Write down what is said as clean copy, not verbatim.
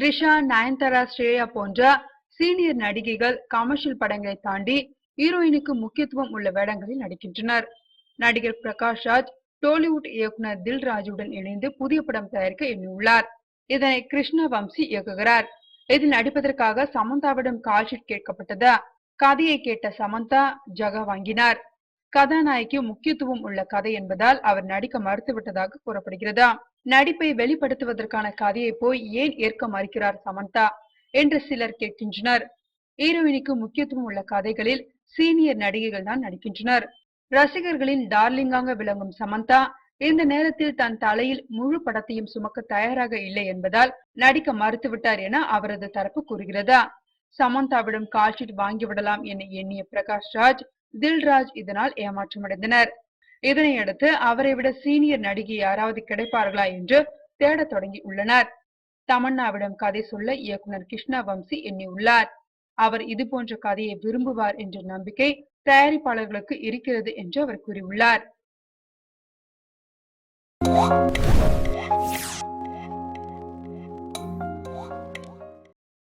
த்ரிஷா, நயன்தாரா, ஸ்ரேயா போன்ற சீனியர் நடிகைகள் கமர்ஷியல் படங்களை தாண்டி ஹீரோயினுக்கு முக்கியத்துவம் உள்ள வேடங்களில் நடிக்கின்றனர். நடிகர் பிரகாஷ் ராஜ் டோலிவுட் இயக்குனர் தில்ராஜுடன் இணைந்து புதிய படம் தயாரிக்க எண்ணியுள்ளார். இதனை கிருஷ்ண வம்சி இயக்குகிறார். இதில் நடிப்பதற்காக சமந்தாவிடம் கால்ஷீட் கேட்கப்பட்டது. கதையை கேட்ட சமந்தா ஜகா வாங்கினார். கதாநாயகி முக்கியத்துவம் உள்ள கதை என்பதால் அவர் நடிக்க மறுத்துவிட்டதாக கூறப்படுகிறது. நடிப்பை வெளிப்படுத்துவதற்கான கதையை போய் ஏன் ஏற்க மறுக்கிறார் சமந்தா என்று சிலர் கேட்கின்றனர். ஹீரோயினுக்கு முக்கியத்துவம் உள்ள கதைகளில் சீனியர் நடிகைகள் தான் நடிக்கின்றனர். ரசிகர்களின் டார்லிங்காக விளங்கும் சமந்தா இந்த நேரத்தில் தன் தலையில் முழு படத்தையும் சுமக்க தயாராக இல்லை என்பதால் நடிக்க மறுத்துவிட்டார் என அவரது தரப்பு கூறுகிறது. சமந்தாவிடம் கால்ஷீட் வாங்கிவிடலாம் என எண்ணிய பிரகாஷ் ராஜ், தில்ராஜ் இதனால் ஏமாற்றமடைந்தனர். இதனையடுத்து அவரை விட சீனியர் நடிகை யாராவது கிடைப்பார்களா என்று தேட தொடங்கி உள்ளனர். தமன்னாவிடம் கதை சொல்ல இயக்குனர் கிருஷ்ண வம்சி எண்ணியுள்ளார். அவர் இதுபோன்ற கதையை விரும்புவார் என்ற நம்பிக்கை தயாரிப்பாளர்களுக்கு இருக்கிறது என்று அவர் கூறியுள்ளார்.